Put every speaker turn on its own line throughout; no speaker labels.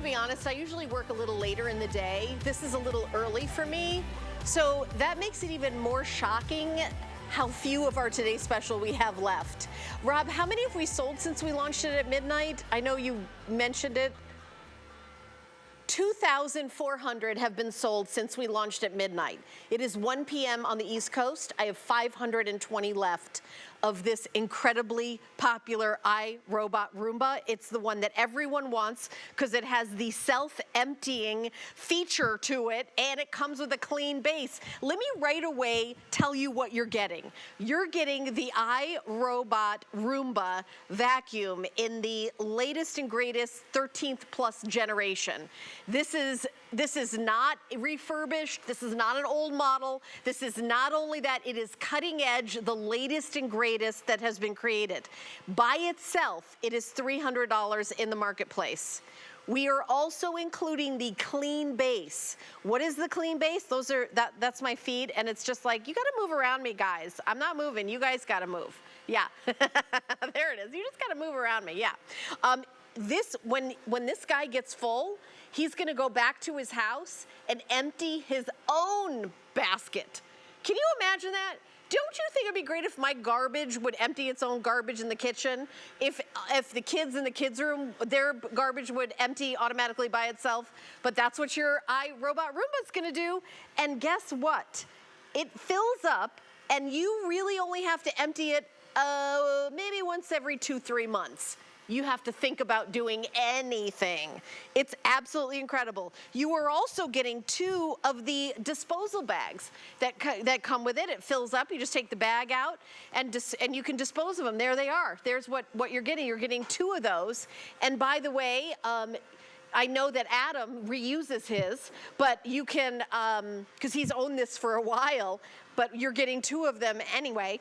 gotta be honest, I usually work a little later in the day. This is a little early for me. So that makes it even more shocking how few of our today's special we have left. Rob, how many have we sold since we launched it at midnight? I know you mentioned it. 2,400 have been sold since we launched at midnight. It is 1 p.m. on the East Coast. I have 520 left of this incredibly popular iRobot Roomba. It's the one that everyone wants because it has the self-emptying feature to it, and it comes with a clean base. Let me right away tell you what you're getting. You're getting the iRobot Roomba Vacuum in the latest and greatest 13th plus generation. This is not refurbished. This is not an old model. This is not only that, it is cutting edge, the latest and greatest that has been created. By itself, it is $300 in the marketplace. We are also including the clean base. What is the clean base? That's my feed, and it's just like, you gotta move around me, guys. I'm not moving, you guys gotta move. Yeah, there it is. You just gotta move around me, yeah. When this guy gets full, he's gonna go back to his house and empty his own basket. Can you imagine that? Don't you think it'd be great if my garbage would empty its own garbage in the kitchen? If the kids in the kids' room, their garbage would empty automatically by itself? But that's what your iRobot Roomba's gonna do. And guess what? It fills up, and you really only have to empty it maybe once every 2-3 months. You have to think about doing anything. It's absolutely incredible. You are also getting 2 of the disposal bags that come with it. It fills up, you just take the bag out and you can dispose of them. There they are. There's what you're getting. You're getting 2 of those. And by the way, I know that Adam reuses his, but you can, because he's owned this for a while, but you're getting 2 of them anyway.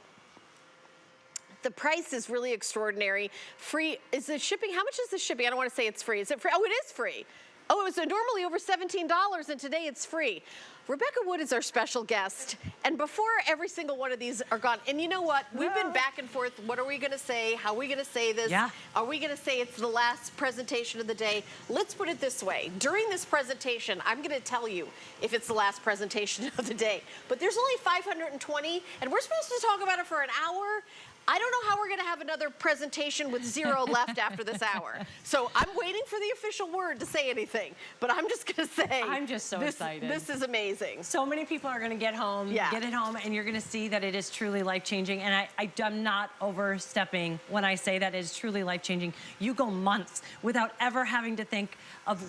The price is really extraordinary. Free, is the shipping, how much is the shipping? I don't want to say it's free. Is it free? Oh, it is free. Oh, it was normally over $17 and today it's free. Rebecca Wood is our special guest. And before every single one of these are gone, and you know what? We've been back and forth. What are we gonna say? How are we gonna say this? Yeah. Are we gonna say it's the last presentation of the day? Let's put it this way. During this presentation, I'm gonna tell you if it's the last presentation of the day. But there's only 520, and we're supposed to talk about it for an hour. I don't know how we're gonna have another presentation with 0 left after this hour. So I'm waiting for the official word to say anything, but I'm just gonna say.
I'm just so excited.
This is amazing.
So many people are gonna get home, get it home, and you're gonna see that it is truly life-changing. And I'm not overstepping when I say that it is truly life-changing. You go months without ever having to think of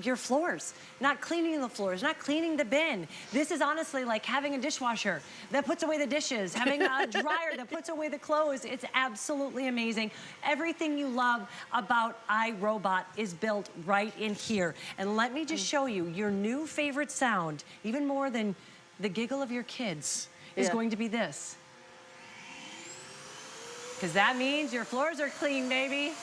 your floors, not cleaning the floors, not cleaning the bin. This is honestly like having a dishwasher that puts away the dishes, having a dryer that puts away the clothes. It's absolutely amazing. Everything you love about iRobot is built right in here. And let me just show you your new favorite sound, even more than the giggle of your kids, is going to be this. Because that means your floors are clean, baby.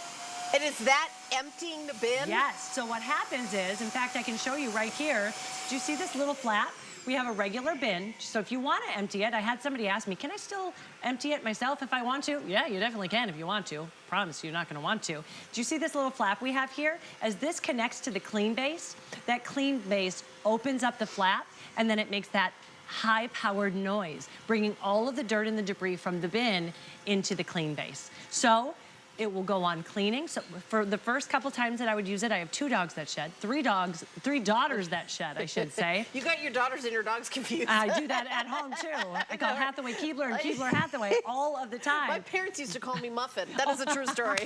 And is that emptying the bin?
Yes, so what happens is, in fact, I can show you right here. Do you see this little flap? We have a regular bin, so if you want to empty it, I had somebody ask me, can I still empty it myself if I want to? Yeah, you definitely can if you want to. Promise you're not going to want to. Do you see this little flap we have here? As this connects to the clean base, that clean base opens up the flap, and then it makes that high-powered noise, bringing all of the dirt and the debris from the bin into the clean base. So it will go on cleaning. So for the first couple times that I would use it, I have 2 dogs that shed, 3 daughters that shed, I should say.
You got your daughters and your dogs confused.
I do that at home too. I call Hathaway Keebler and Keebler Hathaway all of the time.
My parents used to call me Muffin. That is a true story.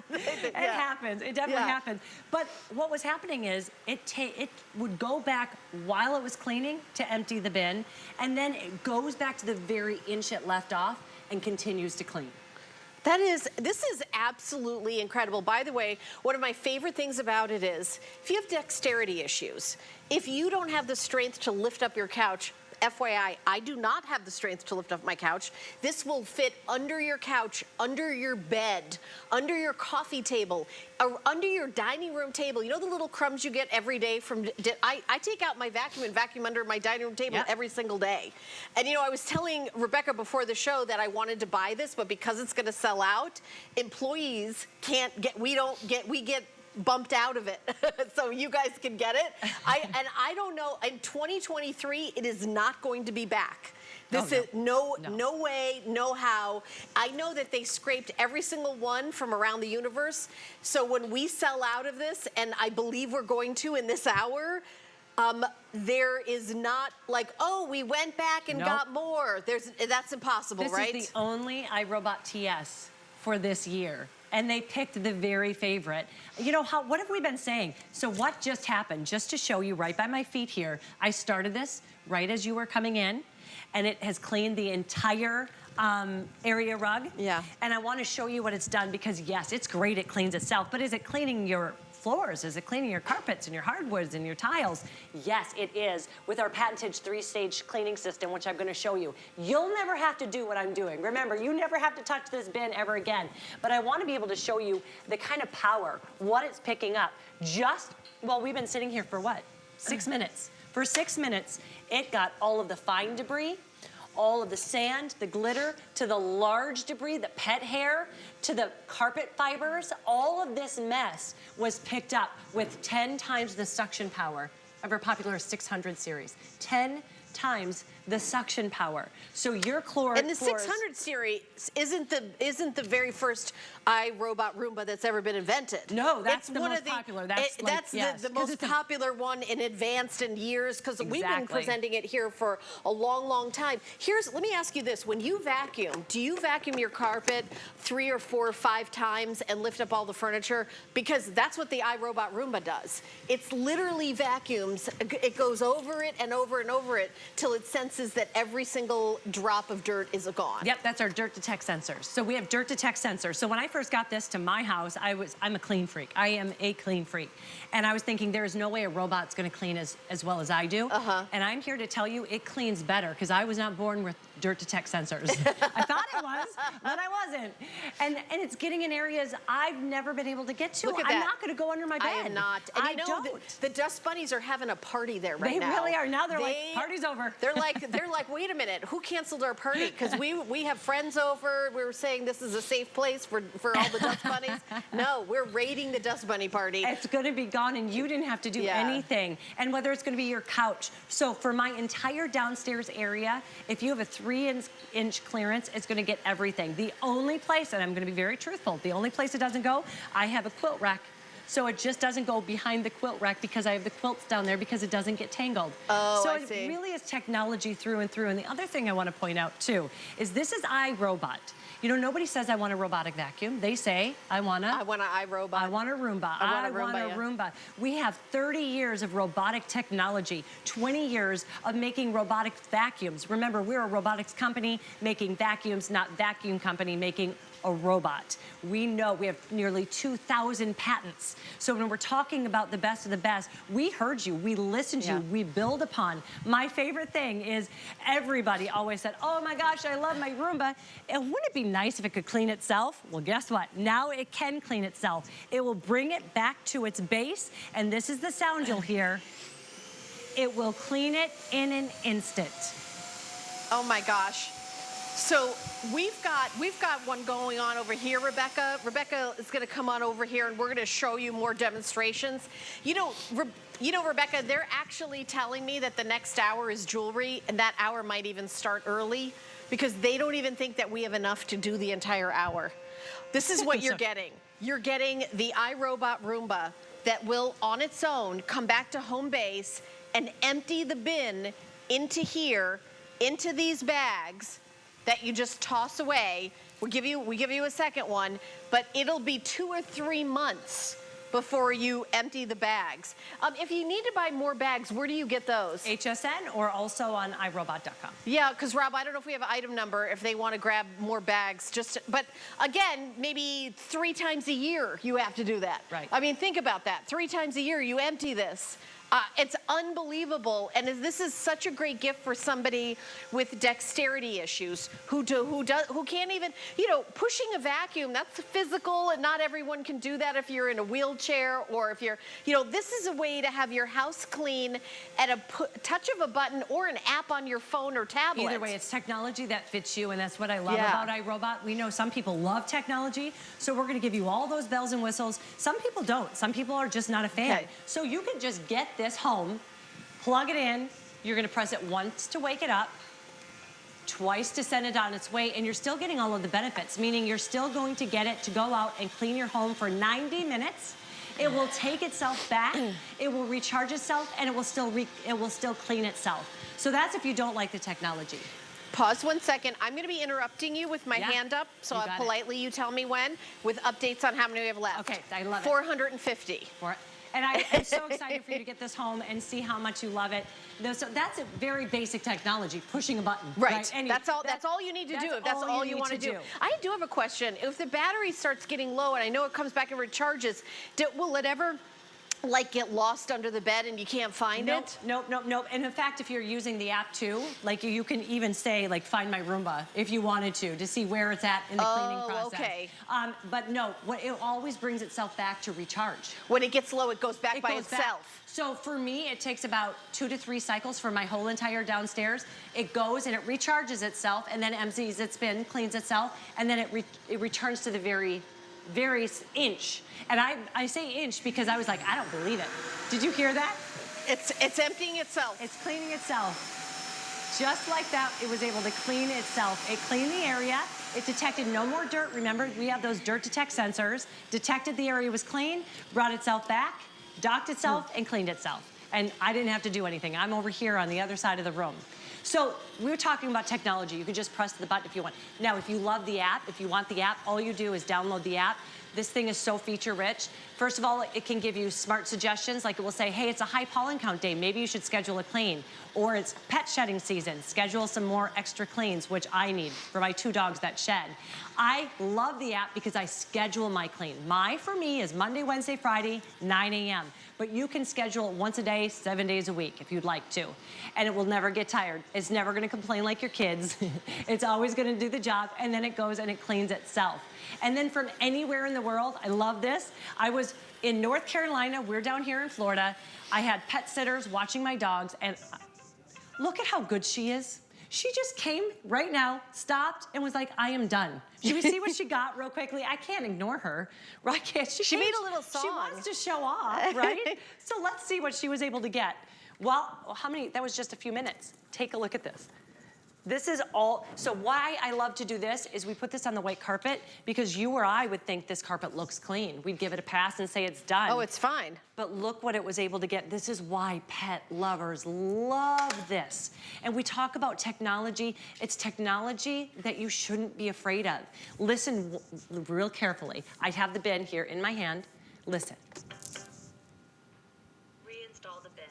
It happens, it definitely happens. But what was happening is it would go back while it was cleaning to empty the bin, and then it goes back to the very inch it left off and continues to clean.
This is absolutely incredible. By the way, one of my favorite things about it is, if you have dexterity issues, if you don't have the strength to lift up your couch, FYI, I do not have the strength to lift up my couch. This will fit under your couch, under your bed, under your coffee table, under your dining room table. You know the little crumbs you get every day from, I take out my vacuum and vacuum under my dining room table every single day. And you know, I was telling Rebecca before the show that I wanted to buy this, but because it's gonna sell out, employees can't get, we get bumped out of it so you guys can get it. I don't know, in 2023, it is not going to be back. This is no way, no how. I know that they scraped every single one from around the universe. So when we sell out of this, and I believe we're going to in this hour, there is not like, oh, we went back and got more. That's impossible, right?
This is the only iRobot TS for this year. And they picked the very favorite. You know, what have we been saying? So what just happened? Just to show you right by my feet here, I started this right as you were coming in, and it has cleaned the entire area rug. Yeah. And I want to show you what it's done because, yes, it's great, it cleans itself, but is it cleaning your floors? Is it cleaning your carpets and your hardwoods and your tiles? Yes, it is, with our patented 3-stage cleaning system, which I'm gonna show you. You'll never have to do what I'm doing. Remember, you never have to touch this bin ever again. But I wanna be able to show you the kind of power, what it's picking up. Well, we've been sitting here for what? 6 minutes. For 6 minutes, it got all of the fine debris, all of the sand, the glitter, to the large debris, the pet hair, to the carpet fibers. All of this mess was picked up with 10 times the suction power of our popular 600 series. 10 times the suction power. So your floors.
And the 600 series isn't the very first iRobot Roomba that's ever been invented.
No, that's the most popular. That's
the most popular one in advanced in years, because we've been presenting it here for a long, long time. Let me ask you this: when you vacuum, do you vacuum your carpet 3 or 4 or 5 times and lift up all the furniture? Because that's what the iRobot Roomba does. It's literally vacuums. It goes over it and over and over it till it senses that every single drop of dirt is gone.
Yep, that's our dirt detect sensors. So we have dirt detect sensors. So when I first got this to my house, I'm a clean freak. I am a clean freak. And I was thinking there's no way a robot's gonna clean as well as I do. And I'm here to tell you it cleans better, because I was not born with dirt detect sensors. I thought it was, but I wasn't. And it's getting in areas I've never been able to get to.
Look at
I'm
that.
not gonna go under my bed.
I am not. And you know, the dust bunnies are having a party there right now.
They really are. Now they're like, party's over.
They're like, wait a minute, who canceled our party? Because we have friends over. We were saying this is a safe place for all the dust bunnies. No, we're raiding the dust bunny party.
It's going to be gone, and you didn't have to do anything. And whether it's going to be your couch. So for my entire downstairs area, if you have a 3-inch clearance, it's going to get everything. The only place, and I'm going to be very truthful, the only place it doesn't go, I have a quilt rack. So it just doesn't go behind the quilt rack because I have the quilts down there because it doesn't get tangled.
Oh,
so
I see.
It really is technology through and through. And the other thing I want to point out too is this is iRobot. You know, nobody says I want a robotic vacuum. They say I want an iRobot. I want a Roomba. I want a Roomba. We have 30 years of robotic technology, 20 years of making robotic vacuums. Remember, we're a robotics company making vacuums, not vacuum company making a robot. We know we have nearly 2,000 patents. So when we're talking about the best of the best, we heard you, we listened to you, we build upon. My favorite thing is everybody always said, oh my gosh, I love my Roomba. And wouldn't it be nice if it could clean itself? Well, guess what? Now it can clean itself. It will bring it back to its base, and this is the sound you'll hear. It will clean it in an instant.
Oh my gosh. So we've got one going on over here, Rebecca. Rebecca is going to come on over here, and we're going to show you more demonstrations. You know, Rebecca, they're actually telling me that the next hour is jewelry, and that hour might even start early because they don't even think that we have enough to do the entire hour. This is what you're getting. You're getting the iRobot Roomba that will, on its own, come back to home base and empty the bin into here, into these bags that you just toss away. We give you a second one, but it'll be 2 or 3 months before you empty the bags. If you need to buy more bags, where do you get those?
HSN or also on iRobot.com.
Yeah, because Rob, I don't know if we have an item number if they want to grab more bags. But again, maybe 3 times a year you have to do that.
Right.
I mean, think about that. 3 times a year you empty this. It's unbelievable, and this is such a great gift for somebody with dexterity issues who can't even, you know, pushing a vacuum, that's physical, and not everyone can do that if you're in a wheelchair or if you're, you know, this is a way to have your house clean at a touch of a button or an app on your phone or tablet.
Either way, it's technology that fits you, and that's what I love about iRobot. We know some people love technology, so we're gonna give you all those bells and whistles. Some people don't. Some people are just not a fan.
Okay.
So you can just get this home, plug it in, you're gonna press it once to wake it up, twice to send it on its way, and you're still getting all of the benefits, meaning you're still going to get it to go out and clean your home for 90 minutes. It will take itself back, it will recharge itself, and it will still clean itself. So that's if you don't like the technology.
Pause 1 second. I'm going to be interrupting you with my hand up, so politely you tell me when, with updates on how many we have left.
Okay, I love it.
450.
And I'm so excited for you to get this home and see how much you love it. So that's a very basic technology, pushing a button.
Right. That's all you need to do if that's all you want to do. I do have a question. If the battery starts getting low, and I know it comes back and recharges, will it ever like get lost under the bed and you can't find it?
Nope. And in fact, if you're using the app too, like you can even say like find my Roomba if you wanted to see where it's at in the cleaning process.
Okay.
But no, it always brings itself back to recharge.
When it gets low, it goes back by itself.
So for me, it takes about 2 to 3 cycles for my whole entire downstairs. It goes and it recharges itself and then empties its bin, cleans itself, and then it returns to the very inch. And I say inch because I was like, I don't believe it. Did you hear that?
It's emptying itself.
It's cleaning itself. Just like that, it was able to clean itself. It cleaned the area. It detected no more dirt. Remember, we have those dirt detect sensors. Detected the area was clean, brought itself back, docked itself, and cleaned itself. And I didn't have to do anything. I'm over here on the other side of the room. So we were talking about technology. You can just press the button if you want. Now, if you love the app, if you want the app, all you do is download the app. This thing is so feature rich. First of all, it can give you smart suggestions, like it will say, hey, it's a high pollen count day. Maybe you should schedule a clean. Or it's pet shedding season. Schedule some more extra cleans, which I need for my 2 dogs that shed. I love the app because I schedule my clean. For me, is Monday, Wednesday, Friday, 9 a.m. But you can schedule once a day, 7 days a week, if you'd like to. And it will never get tired. It's never gonna complain like your kids. It's always gonna do the job, and then it goes and it cleans itself. And then from anywhere in the world, I love this. I was in North Carolina, we're down here in Florida. I had pet sitters watching my dogs, and look at how good she is. She just came right now, stopped, and was like, I am done. Should we see what she got real quickly? I can't ignore her, right? She
made a little song.
She wants to show off, right? So let's see what she was able to get. Well, that was just a few minutes. Take a look at this. This is all, so why I love to do this is we put this on the white carpet because you or I would think this carpet looks clean. We'd give it a pass and say it's done.
Oh, it's fine.
But look what it was able to get. This is why pet lovers love this. And we talk about technology. It's technology that you shouldn't be afraid of. Listen real carefully. I have the bin here in my hand. Listen.
Reinstall the bin,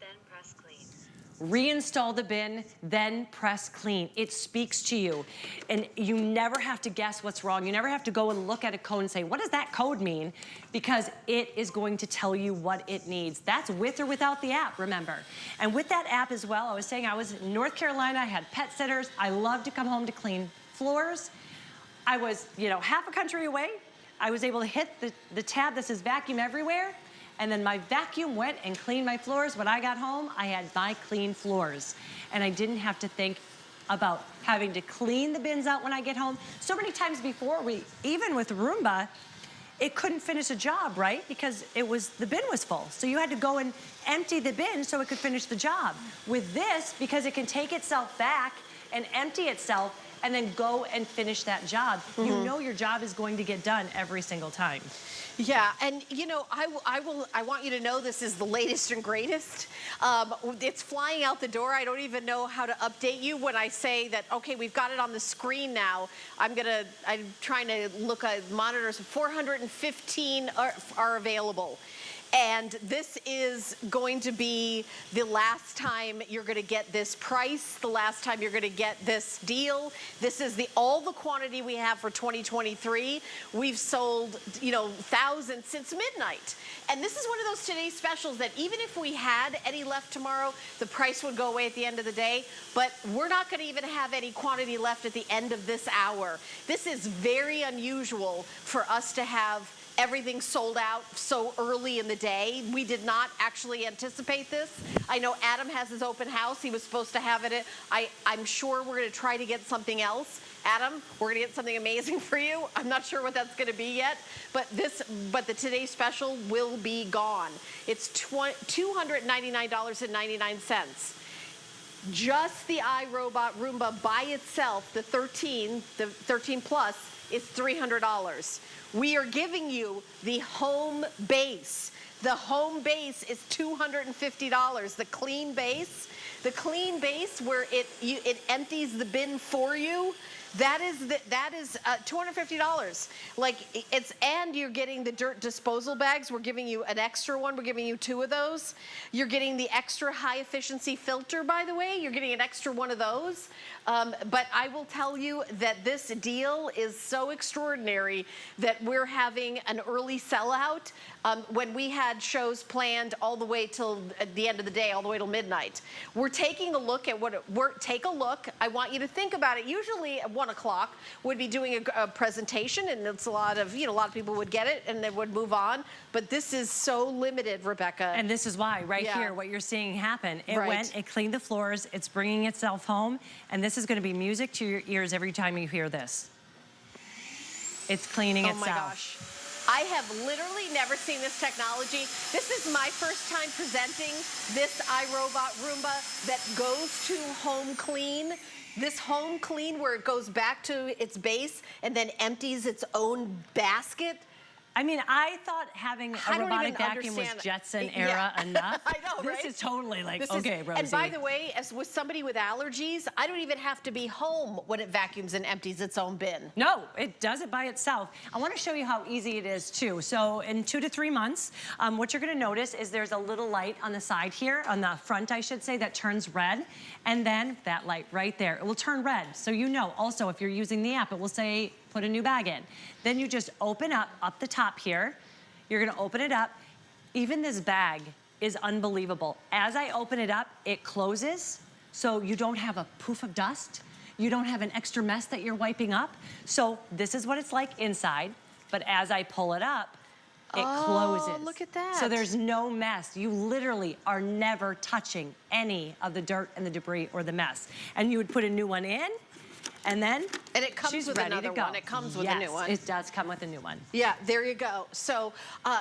then press clean.
Reinstall the bin, then press clean. It speaks to you. And you never have to guess what's wrong. You never have to go and look at a code and say, what does that code mean? Because it is going to tell you what it needs. That's with or without the app, remember. And with that app as well, I was saying I was in North Carolina, I had pet sitters. I love to come home to clean floors. I was, half a country away. I was able to hit the tab that says vacuum everywhere. And then my vacuum went and cleaned my floors. When I got home, I had my clean floors. And I didn't have to think about having to clean the bins out when I get home. So many times before, even with Roomba, it couldn't finish a job, right? Because the bin was full. So you had to go and empty the bin so it could finish the job. With this, because it can take itself back and empty itself and then go and finish that job, you know your job is going to get done every single time.
Yeah, and I want you to know this is the latest and greatest. It's flying out the door. I don't even know how to update you when I say that, okay, we've got it on the screen now. I'm trying to look at monitors. 415 are available. And this is going to be the last time you're going to get this price, the last time you're going to get this deal. This is all the quantity we have for 2023. We've sold, you know, thousands since midnight. And this is one of those today's specials that even if we had any left tomorrow, the price would go away at the end of the day. But we're not going to even have any quantity left at the end of this hour. This is very unusual for us to have everything sold out so early in the day. We did not actually anticipate this. I know Adam has his open house. He was supposed to have it. I'm sure we're going to try to get something else. Adam, we're going to get something amazing for you. I'm not sure what that's going to be yet, but the Today Special will be gone. It's $299.99. Just the iRobot Roomba by itself, the 13 Plus, is $300. We are giving you the home base. The home base is $250. The clean base where it empties the bin for you, that is $250. Like and you're getting the dirt disposal bags. We're giving you an extra one. We're giving you 2 of those. You're getting the extra high efficiency filter, by the way. You're getting an extra one of those. But I will tell you that this deal is so extraordinary that we're having an early sellout when we had shows planned all the way till the end of the day, all the way till midnight. We're taking a look at take a look. I want you to think about it. Usually at 1 o'clock, we'd be doing a presentation, and it's a lot of people would get it and they would move on. But this is so limited, Rebecca.
And this is why, here, what you're seeing happen. It went, it cleaned the floors, it's bringing itself home, and this is going to be music to your ears every time you hear this. It's cleaning itself.
Oh my gosh. I have literally never seen this technology. This is my first time presenting this iRobot Roomba that goes to home clean. This home clean where it goes back to its base and then empties its own basket.
I mean, I thought having a robotic vacuum was Jetson era enough.
I know, right?
This is totally like,
This
okay,
is,
Rosie.
And by the way, as with somebody with allergies, I don't even have to be home when it vacuums and empties its own bin.
No, it does it by itself. I want to show you how easy it is too. So in 2 to 3 months, what you're going to notice is there's a little light on the side here, on the front, I should say, that turns red. And then that light right there, it will turn red. So you know, also, if you're using the app, it will say, put a new bag in. Then you just open up the top here. You're gonna open it up. Even this bag is unbelievable. As I open it up, it closes, so you don't have a poof of dust. You don't have an extra mess that you're wiping up. So this is what it's like inside, but as I pull it up, it closes.
Oh, look at that.
So there's no mess. You literally are never touching any of the dirt and the debris or the mess. And you would put a new one in, and then
it comes with another one. It comes with a new one.
It does come with a new one.
Yeah, there you go. So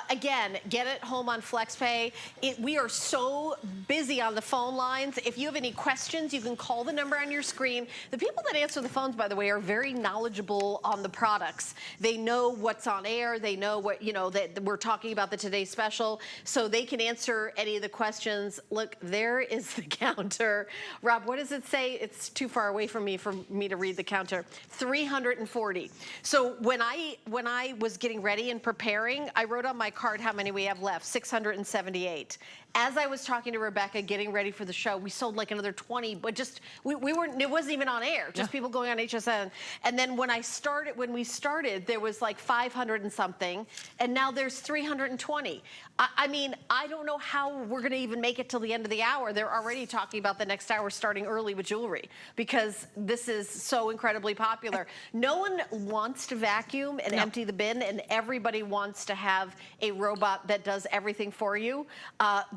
again, get it home on FlexPay. We are so busy on the phone lines. If you have any questions, you can call the number on your screen. The people that answer the phones, by the way, are very knowledgeable on the products. They know what's on air. They know what, that we're talking about the Today Special, so they can answer any of the questions. Look, there is the counter. Rob, what does it say? It's too far away from me for me to read the counter. 340. So when I was getting ready and preparing, I wrote on my card how many we have left. 678. As I was talking to Rebecca, getting ready for the show, we sold like another 20, but just we weren't. It wasn't even on air. Just people going on HSN. And then when we started, there was like 500 and something, and now there's 320. I mean, I don't know how we're going to even make it till the end of the hour. They're already talking about the next hour starting early with jewelry because this is so incredibly popular. No one wants to vacuum and empty the bin, and everybody wants to have a robot that does everything for you.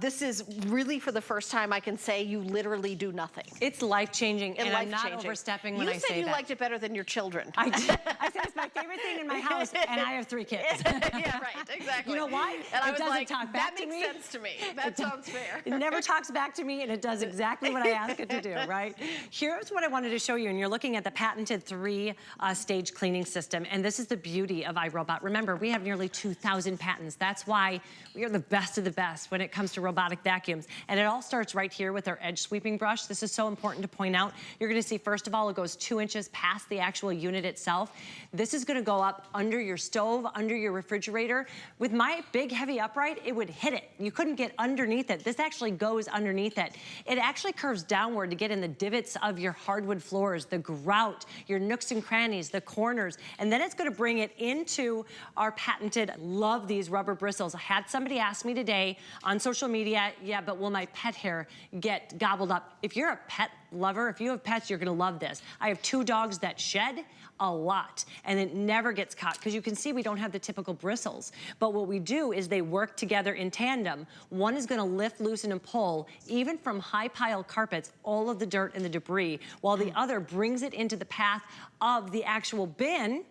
This is really, for the first time, I can say you literally do nothing.
It's life-changing, and I'm not overstepping when I say that.
You said you liked it better than your children.
I did. I said it's my favorite thing in my house, and I have 3 kids.
Yeah, right, exactly.
You know why?
And
it doesn't talk back to me.
That makes sense to me. That sounds fair.
It never talks back to me, and it does exactly what I ask it to do, right? Here's what I wanted to show you, and you're looking at the patented 3-stage cleaning system. And this is the beauty of iRobot. Remember, we have nearly 2,000 patents. That's why we are the best of the best when it comes to robotic vacuums. And it all starts right here with our edge sweeping brush. This is so important to point out. You're gonna see, first of all, it goes 2 inches past the actual unit itself. This is gonna go up under your stove, under your refrigerator. With my big, heavy upright, it would hit it. You couldn't get underneath it. This actually goes underneath it. It actually curves downward to get in the divots of your hardwood floors, the grout, your nooks and crannies, the corners, and then it's gonna bring it into our patented, love these rubber bristles. I had somebody ask me today on social media, yeah, but will my pet hair get gobbled up? If you're a pet lover, if you have pets, you're gonna love this. I have 2 dogs that shed a lot, and it never gets caught, because you can see we don't have the typical bristles. But what we do is they work together in tandem. One is gonna lift, loosen, and pull, even from high pile carpets, all of the dirt and the debris, while the other brings it into the path of the actual bin,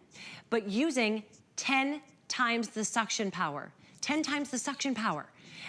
but using 10 times the suction power. 10 times the suction power.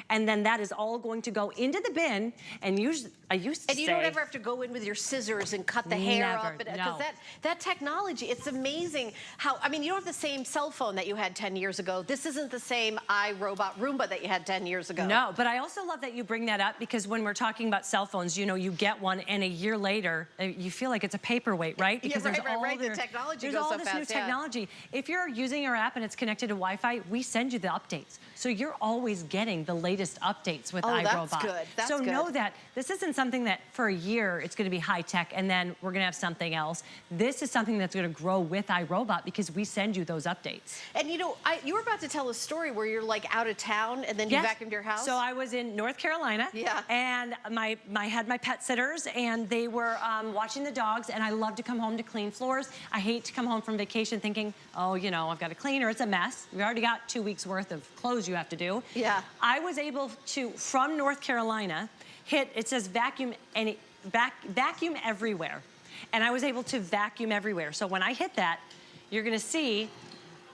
And then that is all going to go into the bin, and I used to say...
And you don't ever have to go in with your scissors and cut the hair up. Because
no.
that technology, it's amazing how, I mean, you don't have the same cell phone that you had 10 years ago. This isn't the same iRobot Roomba that you had 10 years ago.
No, but I also love that you bring that up, because when we're talking about cell phones, you know, you get one and a year later, you feel like it's a paperweight, right? Because
yeah, right. The technology goes so fast.
There's all this new technology. If you're using our app and it's connected to Wi-Fi, we send you the updates. So you're always getting the latest updates with iRobot.
That's good. That's
so
good.
know that this isn't something that for a year it's going to be high tech and then we're going to have something else. This is something that's going to grow with iRobot, because we send you those updates.
And you know, you were about to tell a story where you're like out of town and then you vacuumed your house.
So I was in North Carolina.
Yeah.
And I had my pet sitters, and they were watching the dogs, and I love to come home to clean floors. I hate to come home from vacation thinking, oh, you know, I've got to clean, or it's a mess. We already got 2 weeks worth of clothes you have to do.
Yeah.
I was able to, from North Carolina, it says vacuum everywhere. And I was able to vacuum everywhere. So when I hit that, you're gonna see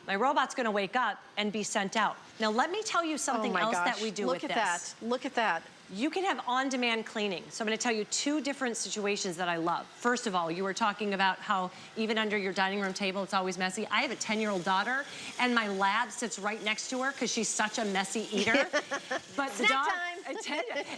my robot's gonna wake up and be sent out. Now let me tell you something else that we do with this.
Look at that, look at that.
You can have on-demand cleaning. So I'm gonna tell you 2 different situations that I love. First of all, you were talking about how even under your dining room table, it's always messy. I have a 10-year-old daughter, and my lab sits right next to her because she's such a messy eater. But the dog,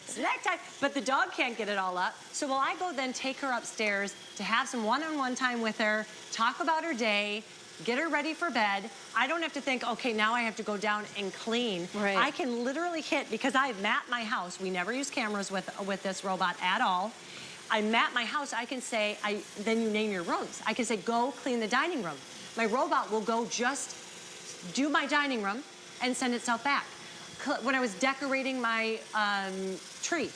snack time. But the dog can't get it all up. So will I go then take her upstairs to have some one-on-one time with her, talk about her day, get her ready for bed. I don't have to think, okay, now I have to go down and clean.
Right.
I can literally hit, because I map my house. We never use cameras with this robot at all. I map my house. I can say, then you name your rooms. I can say, go clean the dining room. My robot will go just do my dining room and send itself back. When I was decorating my tree,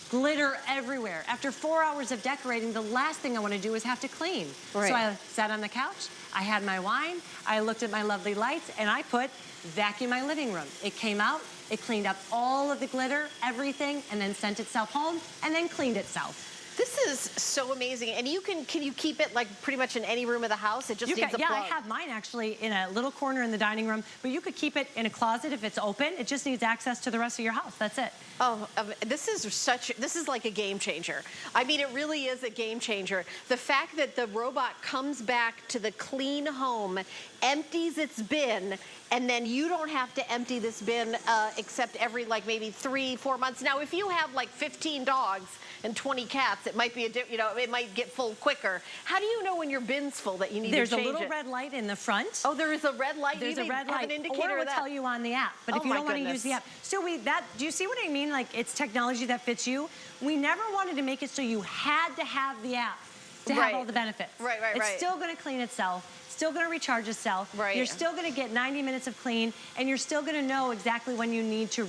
glitter everywhere. After 4 hours of decorating, the last thing I want to do is have to clean.
Right.
So I sat on the couch, I had my wine, I looked at my lovely lights, and I put vacuum my living room. It came out, it cleaned up all of the glitter, everything, and then sent itself home, and then cleaned itself.
This is so amazing. And can you keep it like pretty much in any room of the house? It just needs a plug.
Yeah, I have mine actually in a little corner in the dining room, but you could keep it in a closet if it's open. It just needs access to the rest of your house. That's it.
Oh, this is like a game changer. I mean, it really is a game changer. The fact that the robot comes back to the clean home, empties its bin, and then you don't have to empty this bin except every like maybe 3-4 months. Now, if you have like 15 dogs and 20 cats, it might be it might get full quicker. How do you know when your bin's full that you need to change it?
There's a little red light in the front.
Oh, there is a red light.
There's a red light.
An indicator
or it
of
will tell you on the app. But if you don't want to use the app, so do you see what I mean? Like, it's technology that fits you. We never wanted to make it so you had to have the app to have all the benefits.
Right.
It's still going to clean itself. Still going to recharge itself.
Right.
You're still going to get 90 minutes of clean, and you're still going to know exactly when you need to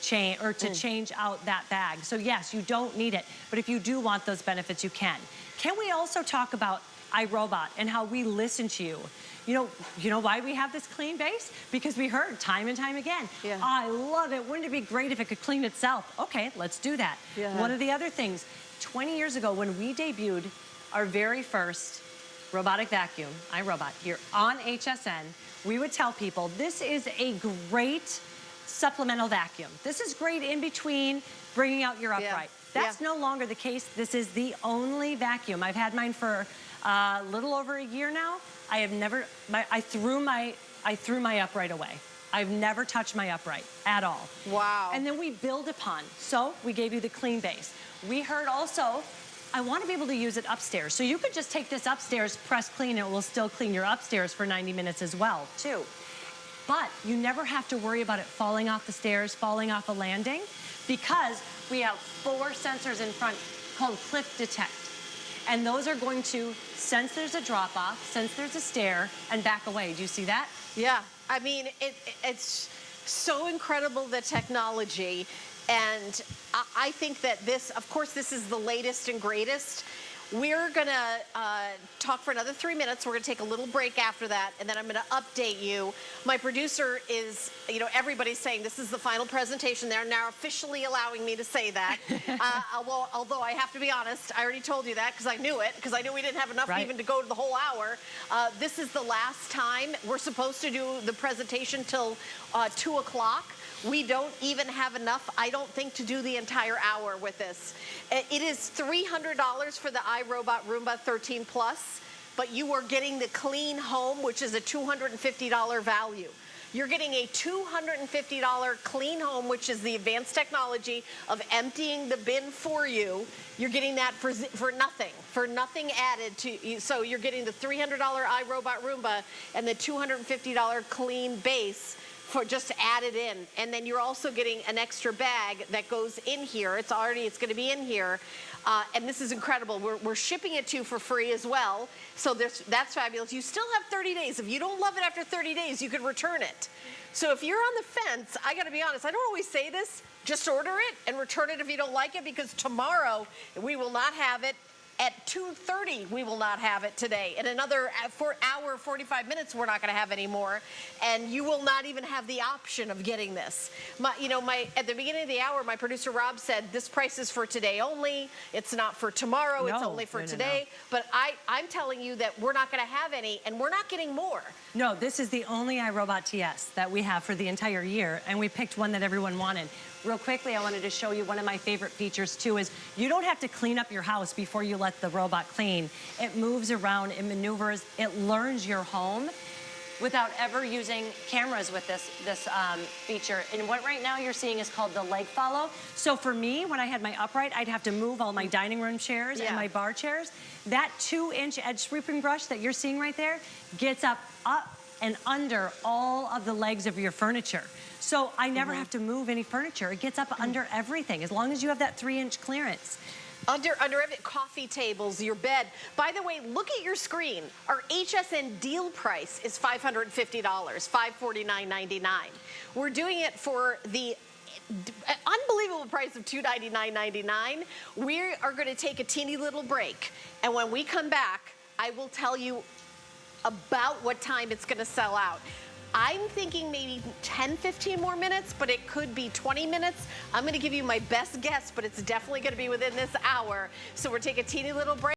change out that bag. So yes, you don't need it, but if you do want those benefits, you can. Can we also talk about iRobot and how we listen to you? You know why we have this clean base? Because we heard time and time again,
yeah.
I love it. Wouldn't it be great if it could clean itself? Okay, let's do that.
Yeah.
One of the other things, 20 years ago when we debuted our very first robotic vacuum, iRobot, here on HSN, we would tell people this is a great supplemental vacuum. This is great in between bringing out your upright. That's no longer the case. This is the only vacuum. I've had mine for A little over a year now. I have never, I threw my upright away. I've never touched my upright at all.
Wow.
And then we build upon. So we gave you the clean base. We heard also, I want to be able to use it upstairs. So you could just take this upstairs, press clean, and it will still clean your upstairs for 90 minutes as well, too. But you never have to worry about it falling off the stairs, falling off a landing, because we have 4 sensors in front called Cliff Detect. And those are going to sense there's a drop-off, sense there's a stair, and back away. Do you see that?
Yeah, I mean, it's so incredible, the technology. And I think that this, of course, this is the latest and greatest. We're gonna talk for another 3 minutes. We're gonna take a little break after that, and then I'm gonna update you. My producer is, you know, everybody's saying this is the final presentation. They're now officially allowing me to say that. Although I have to be honest, I already told you that because I knew it, because I knew we didn't have enough even to go to the whole hour. This is the last time. We're supposed to do the presentation till 2 o'clock. We don't even have enough, I don't think, to do the entire hour with this. It is $300 for the iRobot Roomba 13 Plus, but you are getting the Clean Home, which is a $250 value. You're getting a $250 Clean Home, which is the advanced technology of emptying the bin for you. You're getting that for nothing added to you. So you're getting the $300 iRobot Roomba and the $250 Clean Base for just added in. And then you're also getting an extra bag that goes in here. It's going to be in here. And this is incredible. We're shipping it to you for free as well. So that's fabulous. You still have 30 days. If you don't love it after 30 days, you can return it. So if you're on the fence, I gotta be honest, I don't always say this, just order it and return it if you don't like it, because tomorrow we will not have it. At 2:30, we will not have it today. In another hour, 45 minutes, we're not going to have any more. And you will not even have the option of getting this. At the beginning of the hour, my producer Rob said, this price is for today only. It's not for tomorrow. It's only for today. No. But I'm telling you that we're not going to have any, and we're not getting more.
No, this is the only iRobot TS that we have for the entire year, and we picked one that everyone wanted. Real quickly, I wanted to show you one of my favorite features, too, is you don't have to clean up your house before you let the robot clean. It moves around, it maneuvers, it learns your home without ever using cameras with this feature. And what right now you're seeing is called the leg follow. So for me, when I had my upright, I'd have to move all my dining room chairs and my bar chairs. That 2-inch edge sweeping brush that you're seeing right there gets up and under all of the legs of your furniture. So I never have to move any furniture. It gets up under everything, as long as you have that 3-inch clearance.
Under every coffee tables, your bed. By the way, look at your screen. Our HSN deal price is $550, $549.99. We're doing it for the unbelievable price of $299.99. We are going to take a teeny little break, and when we come back, I will tell you about what time it's going to sell out. I'm thinking maybe 10, 15 more minutes, but it could be 20 minutes. I'm going to give you my best guess, but it's definitely going to be within this hour. So we're taking a teeny little break.